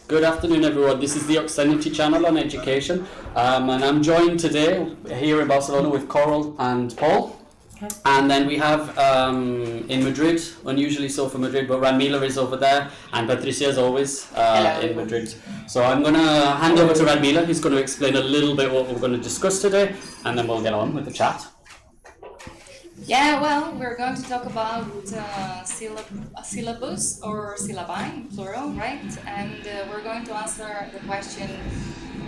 Good afternoon, everyone. This is the Obscenity channel on education, and I'm joined today here in Barcelona with Coral and Paul. Okay. And then we have in Madrid, unusually so for Madrid, but Radmila is over there, and Patricia is always in Madrid. So I'm going to hand over to Radmila, who's going to explain a little bit what we're going to discuss today, and then we'll get on with the chat. Yeah, well, we're going to talk about syllabus or syllabi, plural, right? And we're going to answer the question,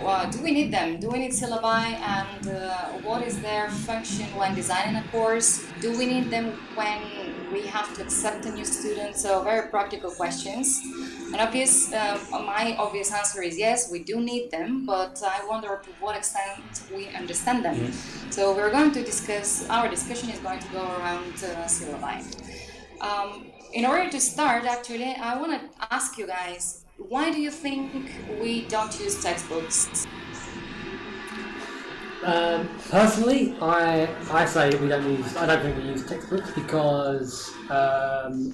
well, do we need them? Do we need syllabi? And what is their function when designing a course? Do we need them when we have to accept a new student? So very practical questions. And my obvious answer is yes, we do need them, but I wonder to what extent we understand them. Mm-hmm. So we're going to our discussion is going to go around syllabi. In order to start, actually, I want to ask you guys, why do you think we don't use textbooks? Personally, I say I don't think we use textbooks because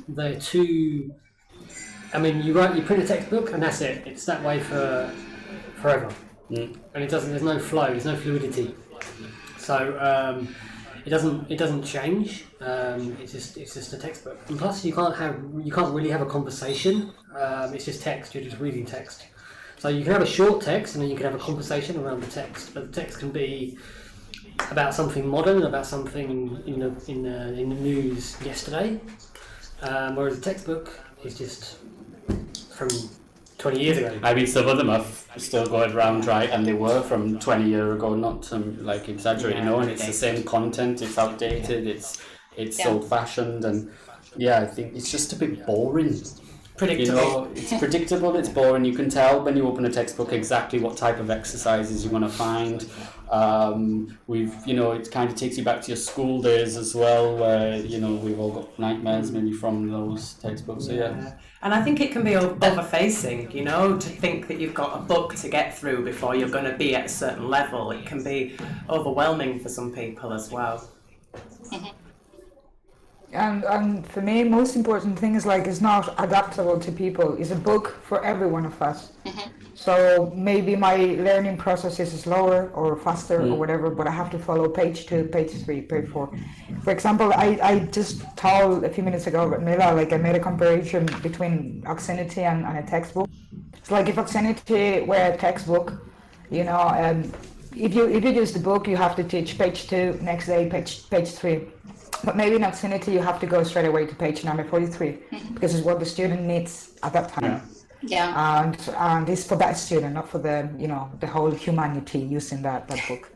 they're too. I mean, you print a textbook and that's it. It's that way for forever, and there's no flow, there's no fluidity. So it doesn't change. It's just a textbook, and plus you can't really have a conversation. It's just text. You're just reading text. So you can have a short text, and then you can have a conversation around the text. But the text can be about something modern, about something in the news yesterday. Whereas a textbook is just from 20 years ago. I mean, some of them are still going around, right? And they were from 20 years ago, not to exaggerate, and it's the same content, it's outdated, it's old-fashioned, and I think it's just a bit boring. Predictable. It's predictable, it's boring. You can tell when you open a textbook exactly what type of exercises you want to find. It kind of takes you back to your school days as well, where, we've all got nightmares maybe from those textbooks. And I think it can be over-facing, to think that you've got a book to get through before you're going to be at a certain level. It can be overwhelming for some people as well. And for me, most important thing is it's not adaptable to people. It's a book for every one of us. Mm-hmm. So maybe my learning process is slower or faster or whatever, but I have to follow page 2, page 3, page 4. For example, I just told a few minutes ago, Mila, I made a comparison between Obscenity and a textbook. It's like if Obscenity were a textbook, if you use the book, you have to teach page 2, next day page 3. But maybe in Obscenity, you have to go straight away to page number 43 because it's what the student needs at that time. Yeah. And it's for that student, not for the whole humanity using that book.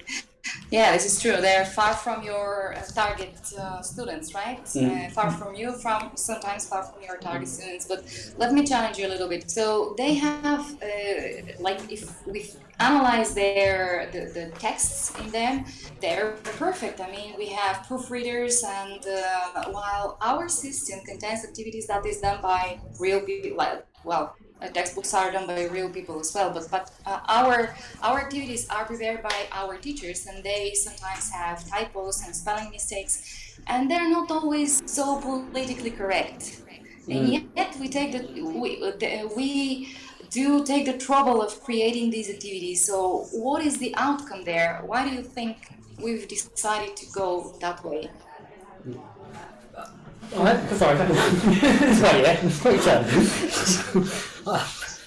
Yeah, this is true. They're far from your target students, right? Far from you, sometimes far from your target students. But let me challenge you a little bit. So they have, if we analyze the texts in them, they're perfect. I mean, we have proofreaders, and while our system contains activities that is done by real people, textbooks are done by real people as well, but our activities are prepared by our teachers, and they sometimes have typos and spelling mistakes, and they're not always so politically correct. And yet we do take the trouble of creating these activities. So what is the outcome there? Why do you think we've decided to go that way?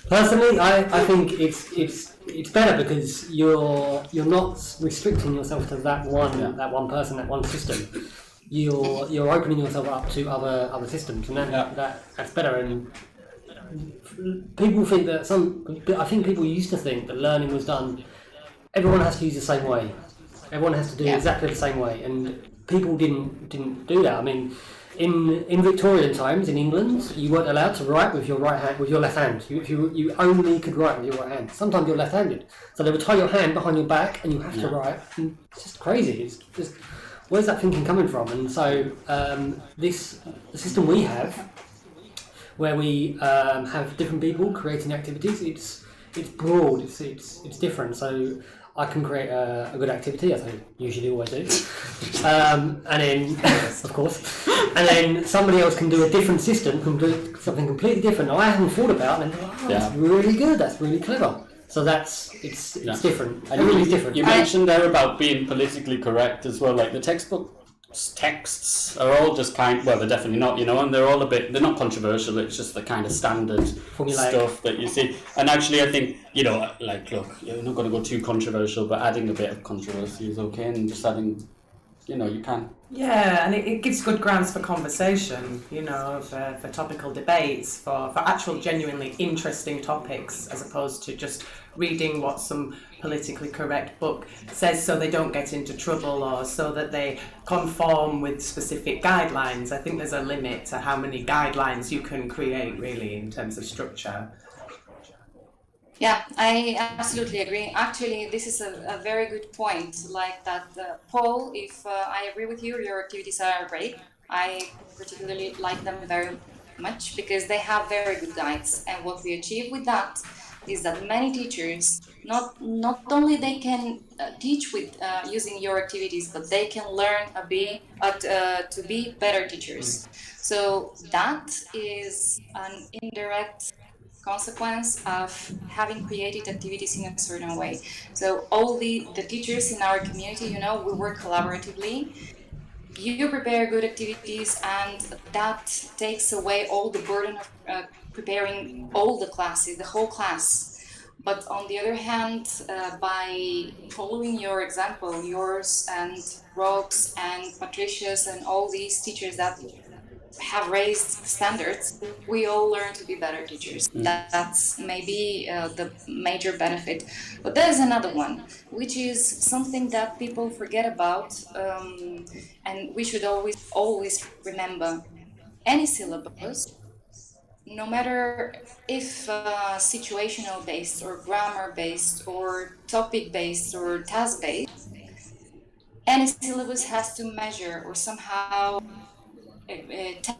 Personally, I think it's better because you're not restricting yourself to that one person, that one system. You're opening yourself up to other systems, and that's better. And people think I think people used to think that learning was done. Everyone has to use the same way. Everyone has to do exactly the same way, and people didn't do that. I mean, in Victorian times in England, you weren't allowed to write with your right hand, with your left hand. You only could write with your right hand. Sometimes you're left-handed, so they would tie your hand behind your back, and you have to write. And it's just crazy. It's just, where's that thinking coming from? And so the system we have, where we have different people creating activities, it's broad. It's different. So I can create a good activity, as I usually always do, and then, of course, and then somebody else can do a different system, can do something completely different I haven't thought about, and then, that's really good, that's really clever. So it's different. And Everything's different. You mentioned there about being politically correct as well, like the texts are all just they're definitely not, and they're all they're not controversial, it's just the kind of standard Formulaic stuff that you see. And actually I think, look, you're not going to go too controversial, but adding a bit of controversy is okay, and just adding, you can. Yeah, and it gives good grounds for conversation, for topical debates, for actual genuinely interesting topics, as opposed to just reading what some politically correct book says so they don't get into trouble or so that they conform with specific guidelines. I think there's a limit to how many guidelines you can create, really, in terms of structure. Yeah, I absolutely agree. Actually, this is a very good point. Like that, Paul, if I agree with you, your activities are great. I particularly like them very much because they have very good guides. And what we achieve with that is that many teachers, not only they can teach with using your activities, but they can learn to be better teachers. So that is an indirect consequence of having created activities in a certain way. So all the teachers in our community, we work collaboratively. You prepare good activities, and that takes away all the burden of preparing all the classes, the whole class. But on the other hand, by following your example, yours and Rox and Patricia's and all these teachers that have raised standards, we all learn to be better teachers. That's maybe the major benefit. But there's another one, which is something that people forget about, and we should always remember. Any syllabus, no matter if situational based or grammar based or topic based or task based, any syllabus has to measure or somehow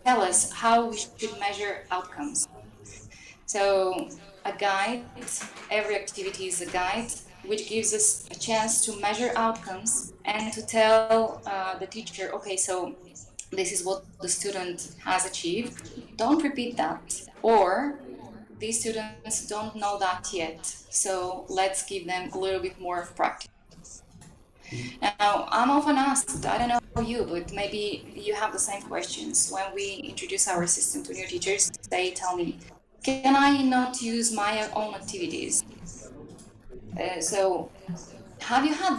tell us how we should measure outcomes. So a guide, every activity is a guide, which gives us a chance to measure outcomes and to tell the teacher, okay, so this is what the student has achieved. Don't repeat that. Or these students don't know that yet, so let's give them a little bit more of practice. Now, I'm often asked, I don't know you, but maybe you have the same questions. When we introduce our system to new teachers, they tell me, can I not use my own activities? So, have you had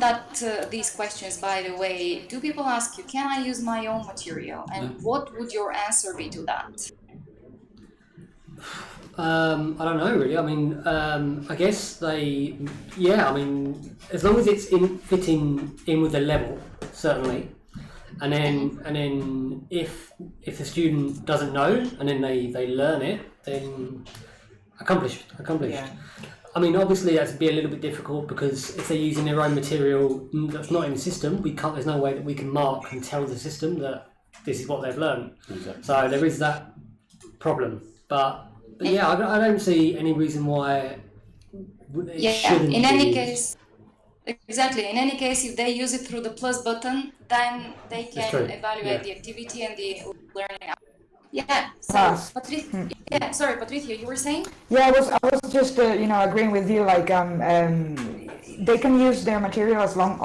these questions, by the way? Do people ask you, can I use my own material? And what would your answer be to that? I don't know really. I mean, I guess as long as it's fitting in with the level, certainly. And then if the student doesn't know and then they learn it, then accomplished. Yeah. I mean, obviously that'd be a little bit difficult because if they're using their own material that's not in the system, there's no way that we can mark and tell the system that this is what they've learned. Exactly. So there is that problem, but yeah, I don't see any reason why it shouldn't in any be. case, exactly. In any case, if they use it through the plus button, then they can evaluate the activity and the learning. Yeah. So, sorry, Patricia, you were saying? Yeah, I was just agreeing with you. Like, they can use their material as long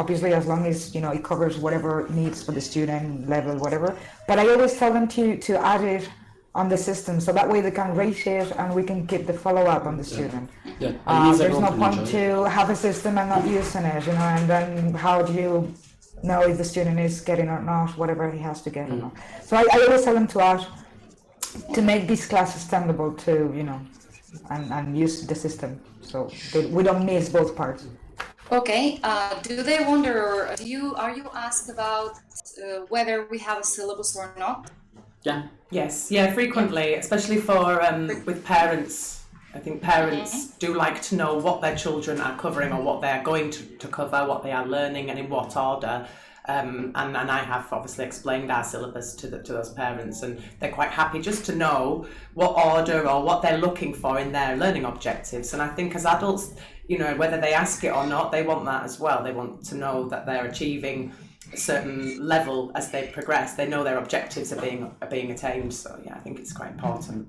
as it covers whatever needs for the student level, whatever. But I always tell them to add it on the system, so that way they can rate it and we can keep the follow-up on the student. There's no point to have a system and not using it, and then how do you know if the student is getting or not, whatever he has to get or not. So I always tell them to add, to make these classes standable to, and use the system, so we don't miss both parts. Okay, do they wonder, or are you asked about whether we have a syllabus or not? Yeah. Yes, frequently, especially for with parents. I think parents do like to know what their children are covering or what they are going to cover, what they are learning and in what order. and I have obviously explained our syllabus to those parents, and they're quite happy just to know what order or what they're looking for in their learning objectives. And I think as adults, whether they ask it or not, they want that as well. They want to know that they're achieving a certain level as they progress. They know their objectives are being attained. So yeah, I think it's quite important.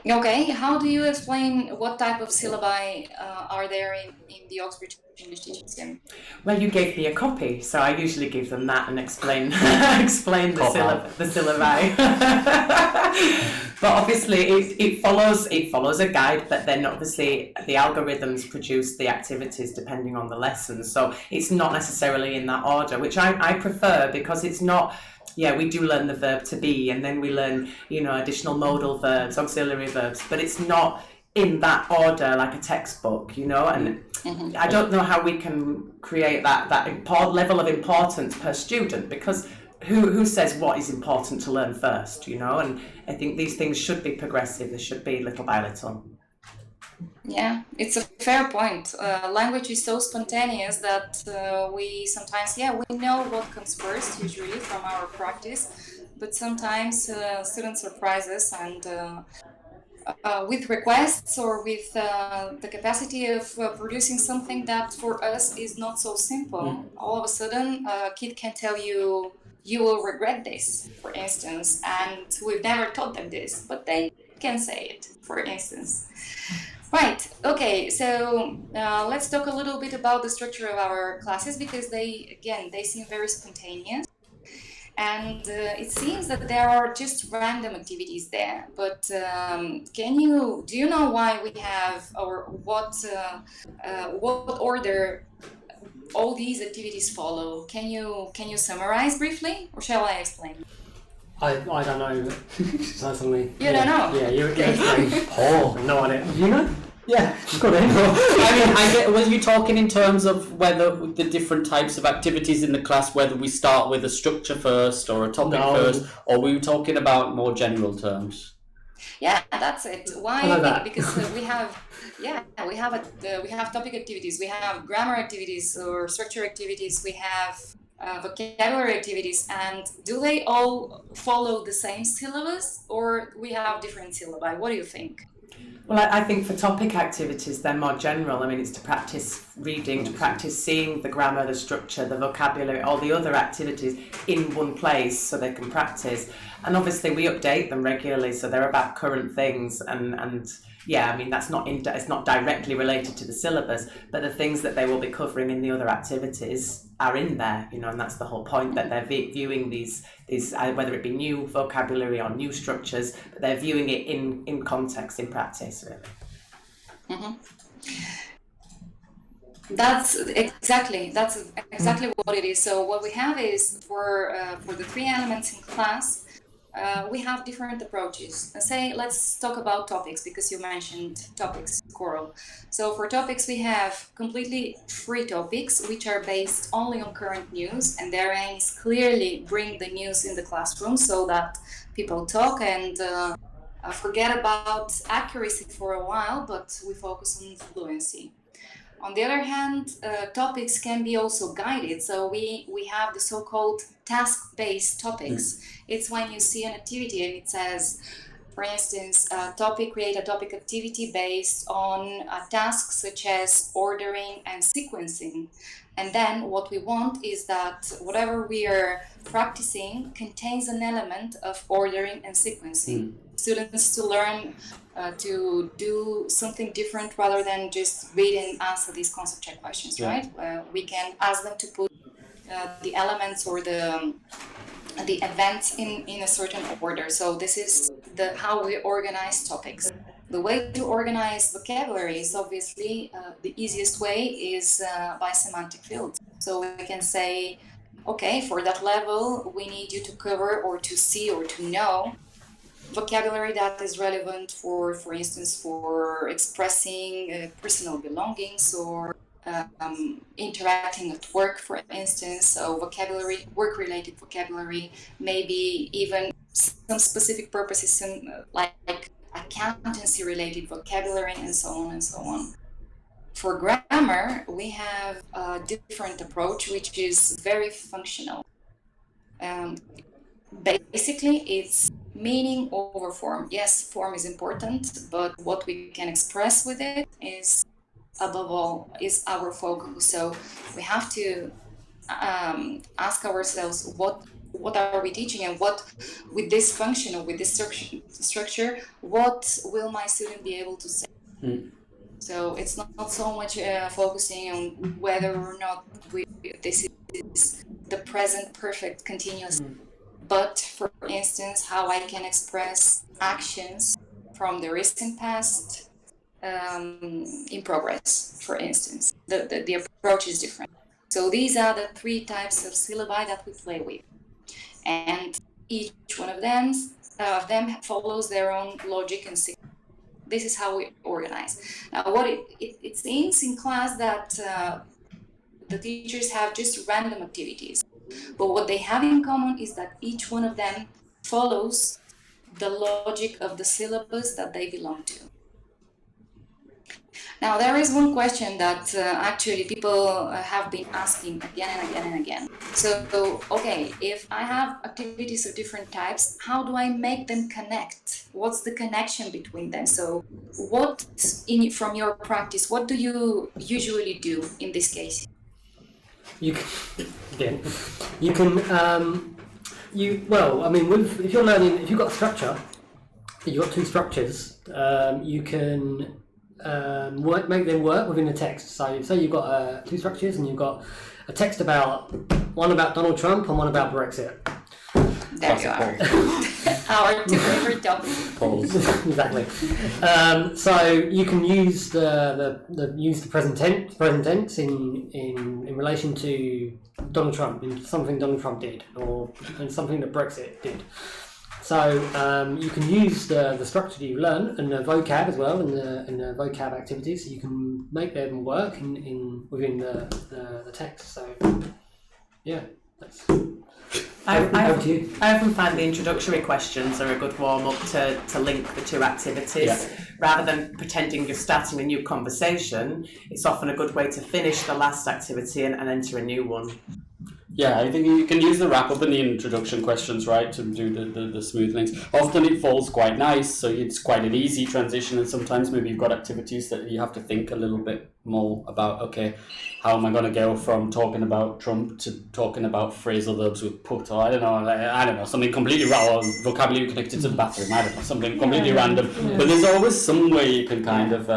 Okay, how do you explain what type of syllabi are there in the Oxford English teaching system? Well, you gave me a copy, so I usually give them that and explain the syllabi. But obviously, it follows a guide. But then obviously the algorithms produce the activities depending on the lessons. So it's not necessarily in that order, which I prefer, because it's not. Yeah, we do learn the verb to be, and then we learn, additional modal verbs, auxiliary verbs, but it's not in that order like a textbook, and I don't know how we can create that level of importance per student, because who says what is important to learn first, and I think these things should be progressive. They should be little by little. Yeah, it's a fair point. Language is so spontaneous that we sometimes, we know what comes first, usually from our practice, but sometimes students surprise us and with requests or with the capacity of producing something that for us is not so simple. All of a sudden, a kid can tell you, you will regret this, for instance, and we've never taught them this, but they can say it, for instance. Right, okay, so let's talk a little bit about the structure of our classes, because they seem very spontaneous. And it seems that there are just random activities there. But do you know why we have, or what order all these activities follow? Can you summarize briefly, or shall I explain? I don't know, certainly. You don't know? Yeah, you explain. Paul. No idea. You know? Yeah, Go ahead. I get. Were you talking in terms of whether the different types of activities in the class, whether we start with a structure first or a topic first, or were you talking about more general terms? Yeah, that's it. Why? Because we have topic activities, we have grammar activities or structure activities, we have vocabulary activities, and do they all follow the same syllabus, or we have different syllabi? What do you think? Well, I think for topic activities, they're more general. I mean, it's to practice reading, to practice seeing the grammar, the structure, the vocabulary, all the other activities in one place so they can practice. And obviously we update them regularly, so they're about current things. And yeah, I mean, it's not directly related to the syllabus, but the things that they will be covering in the other activities are in there, and that's the whole point, that they're viewing these whether it be new vocabulary or new structures, but they're viewing it in context, in practice, really. Mm-hmm. That's exactly what it is. So what we have is for the three elements in class, we have different approaches. Let's talk about topics, because you mentioned topics, Coral. So for topics, we have completely free topics, which are based only on current news, and their aim is clearly bring the news in the classroom so that people talk and forget about accuracy for a while, but we focus on fluency. On the other hand, topics can be also guided. So we have the so-called task-based topics. It's when you see an activity and it says, for instance, create a topic activity based on a task such as ordering and sequencing. And then what we want is that whatever we are practicing contains an element of ordering and sequencing. Students to learn to do something different rather than just read and answer these concept check questions, right? We can ask them to put the elements or the events in a certain order. So this is how we organize topics. The way to organize vocabulary is obviously the easiest way is by semantic fields. So we can say, okay, for that level, we need you to cover or to see or to know vocabulary that is relevant for instance, for expressing personal belongings or interacting at work, for instance. So vocabulary, work-related vocabulary, maybe even some specific purposes, like accountancy-related vocabulary, and so on and so on. For grammar, we have a different approach, which is very functional. Basically, it's meaning over form. Yes, form is important, but what we can express with it is, above all, is our focus. So we have to ask ourselves, what are we teaching, and what, with this function or with this structure, what will my student be able to say? So it's not so much focusing on whether or not this is the present perfect continuous, but for instance, how I can express actions from the recent past in progress, for instance. The approach is different. So these are the 3 types of syllabi that we play with. And each one of them follows their own logic and sequence. This is how we organize. Now, what it seems in class that the teachers have just random activities, but what they have in common is that each one of them follows the logic of the syllabus that they belong to. Now, there is one question that actually people have been asking again and again and again. So, okay, if I have activities of different types, how do I make them connect? What's the connection between them? So, from your practice, what do you usually do in this case? You can, if you're learning, if you've got a structure, you've got 2 structures, you can make them work within the text. So say you've got 2 structures and you've got a text one about Donald Trump and one about Brexit. There you are. Our 2 favorite topics. Exactly. So you can use the present tense in relation to Donald Trump, in something Donald Trump did, or in something that Brexit did. So you can use the structure that you learn and the vocab as well, and the vocab activities. So you can make them work within the text. So yeah, that's. I often find the introductory questions are a good warm-up to link the 2 activities. Yeah. Rather than pretending you're starting a new conversation, it's often a good way to finish the last activity and enter a new one. Yeah, I think you can use the wrap-up and the introduction questions, right, to do the smooth links. Often it falls quite nice, so it's quite an easy transition, and sometimes maybe you've got activities that you have to think a little bit more about, okay, how am I going to go from talking about Trump to talking about phrasal verbs with put, or I don't know, something completely random, or vocabulary connected to the bathroom, I don't know, something completely random. Yeah. But there's always some way you can kind of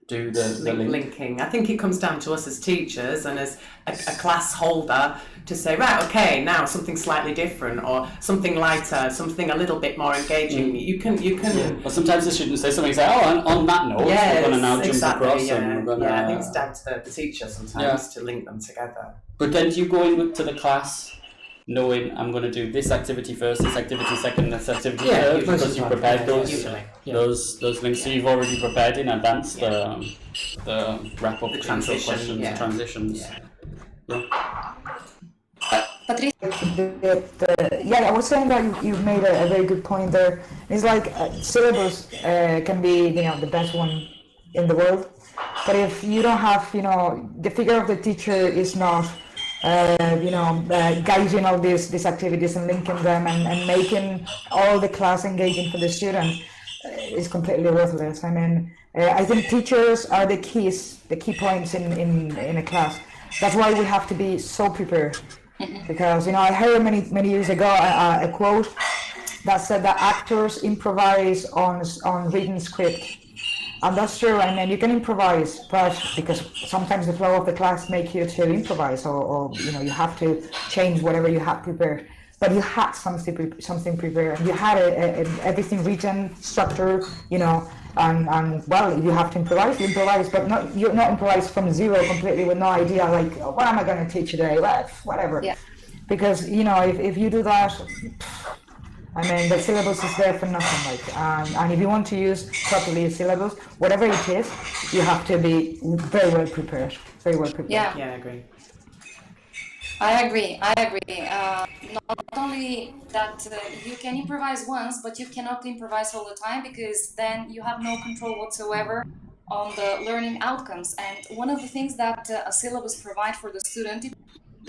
do the linking. I think it comes down to us as teachers and as a class holder to say, right, okay, now something slightly different, or something lighter, something a little bit more engaging. You can. Yeah. Well, sometimes the students say something, say, on that note, we're going to now jump across. Yeah. And we're gonna, I think it's down to the teacher sometimes to link them together. But then do you go to the class knowing I'm going to do this activity first, this activity second, this activity third, because you prepared those links, so you've already prepared in advance the wrap-up, the questions, the transitions. Yeah, I was saying that you made a very good point there. It's like syllabus can be the best one in the world, but if you don't have the figure of the teacher is not guiding all these activities and linking them and making all the class engaging for the student, is completely worthless. I mean, I think teachers are the key points in a class. That's why we have to be so prepared. Because I heard many years ago a quote that said that actors improvise on written script. And that's true. I mean, you can improvise, but because sometimes the flow of the class makes you to improvise, or you have to change whatever you have prepared. But you had something prepared. You had everything written, structured, and well, if you have to improvise, you improvise, but you're not improvise from zero completely with no idea. Like, what am I going to teach today? Well, whatever. Yeah. Because if you do that. I mean, the syllabus is there for nothing, and if you want to use properly a syllabus, whatever it is, you have to be very well prepared. Yeah, I agree. I agree. Not only that you can improvise once, but you cannot improvise all the time, because then you have no control whatsoever on the learning outcomes. And one of the things that a syllabus provide for the student,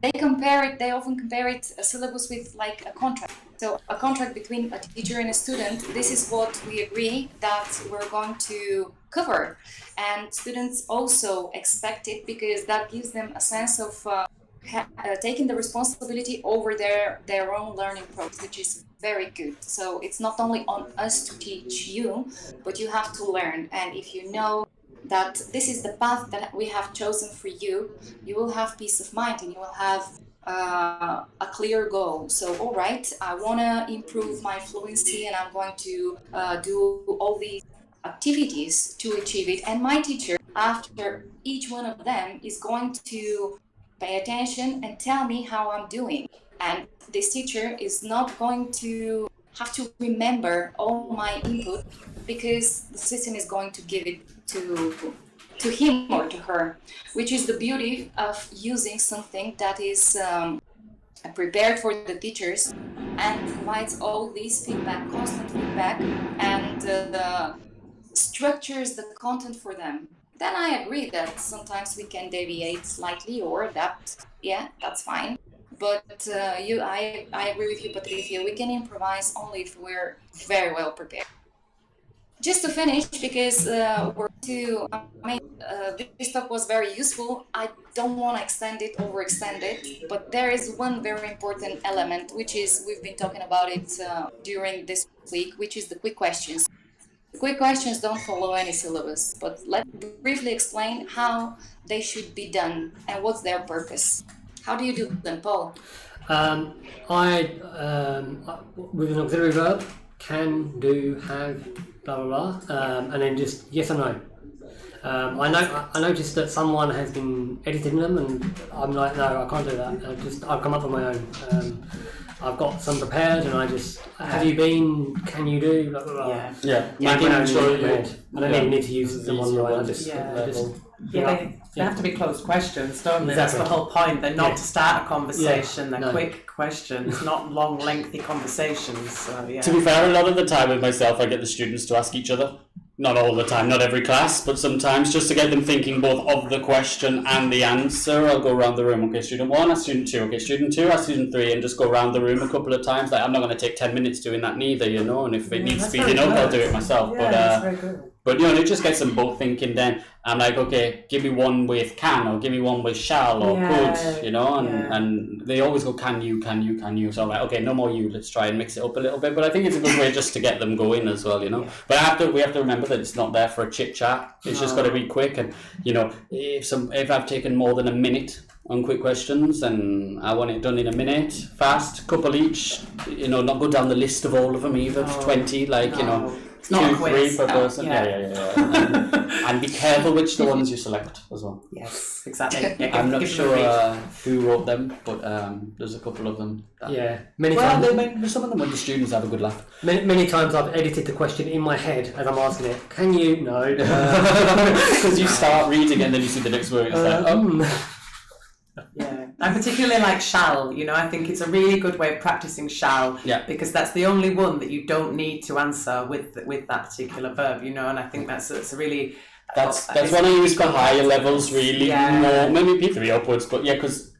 they often compare it, a syllabus with like a contract. So a contract between a teacher and a student, this is what we agree that we're going to cover. And students also expect it because that gives them a sense of taking the responsibility over their own learning process, which is very good. So it's not only on us to teach you, but you have to learn. And if you know that this is the path that we have chosen for you, you will have peace of mind and you will have a clear goal. So, all right, I want to improve my fluency and I'm going to do all these activities to achieve it. And my teacher, after each one of them, is going to pay attention and tell me how I'm doing. And this teacher is not going to have to remember all my input because the system is going to give it to him or to her, which is the beauty of using something that is prepared for the teachers and provides all these feedback, constant feedback, and structures the content for them. Then I agree that sometimes we can deviate slightly, or that, yeah, that's fine. But I agree with you, Patricia. We can improvise only if we're very well prepared. Just to finish, because this talk was very useful. I don't want to overextend it, but there is one very important element, which is we've been talking about it during this week, which is the quick questions. The quick questions don't follow any syllabus, but let's briefly explain how they should be done and what's their purpose. How do you do them, Paul? With an auxiliary verb, can, do, have, blah blah blah, and then just yes or no. I noticed that someone has been editing them, and I'm like, no, I can't do that. I've come up with my own. I've got some prepared, and I just have you been? Can you do? Blah blah blah. Making sure I don't even need to use them online. They have to be closed questions, don't they? Exactly. That's the whole point. They're not to start a conversation. They're quick questions, not long, lengthy conversations. So, yeah. To be fair, a lot of the time with myself, I get the students to ask each other. Not all the time, not every class, but sometimes just to get them thinking both of the question and the answer. I'll go around the room. Okay, student 1, ask student 2. Okay, student 2, ask student 3, and just go around the room a couple of times. Like, I'm not going to take 10 minutes doing that neither, you know. And if it needs speeding up, I'll do it myself. Yeah, that's very good. But you know, it just gets them both thinking. Then I'm like, okay, give me one with can, or give me one with shall, or could, you know, and they always go can you. So I'm like, okay, no more you. Let's try and mix it up a little bit. But I think it's a good way just to get them going as well, you know. But we have to remember that it's not there for a chit chat. It's just got to be quick. And you know, if I've taken more than a minute on quick questions, and I want it done in a minute, fast, couple each. You know, not go down the list of all of them either. 20, like you know. It's not 2, a quiz. 3 per person. Yeah. And be careful which the ones you select as well. Yes, exactly. I'm not sure who wrote them, but there's a couple of them. Many times. Some of them when the students have a good laugh. Many times I've edited the question in my head as I'm asking it. Can you? No. Because you start reading and then you see the next word. It's Yeah, I particularly like shall. You know, I think it's a really good way of practicing shall. Yeah. Because that's the only one that you don't need to answer with that particular verb. You know, and I think that's a really that's one I use for higher levels, really. More maybe P3 upwards, but yeah, because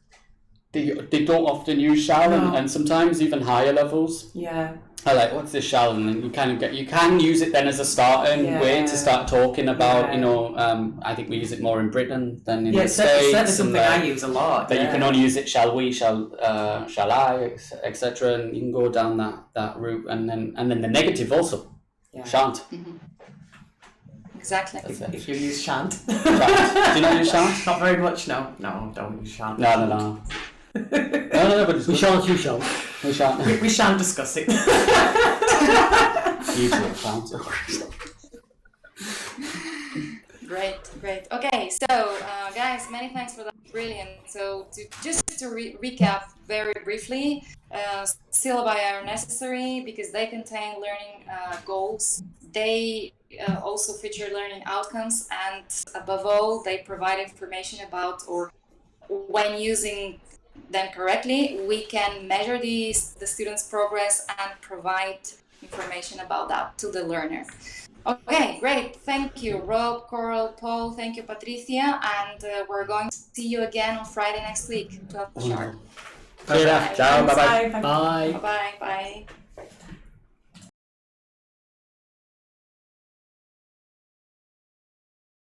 they don't often use shall, and sometimes even higher levels. Yeah. I like, what's this shall, and then you can use it then as a starting way to start talking about, you know, I think we use it more in Britain than in the States. It's certainly something I use a lot. That you can only use it shall we, shall I, etc. And you can go down that route, and then the negative also, shan't. Mm-hmm. Exactly. If you use shan't. Shan't. Do you not use shan't? Not very much, no. No, don't use shan't. No. No, but We shan't, you shan't. We shan't. We shan't discuss it. You two shan't. Great. Okay, so guys, many thanks for that. Brilliant. So to recap very briefly, syllabi are necessary because they contain learning goals. They also feature learning outcomes, and above all, they provide information about, or when using them correctly, we can measure the student's progress and provide information about that to the learner. Okay, great. Thank you, Rob, Coral, Paul. Thank you, Patricia. And we're going to see you again on Friday next week, 12 sharp. See you. Ciao. Bye bye. Bye. Bye. Bye-bye. Bye.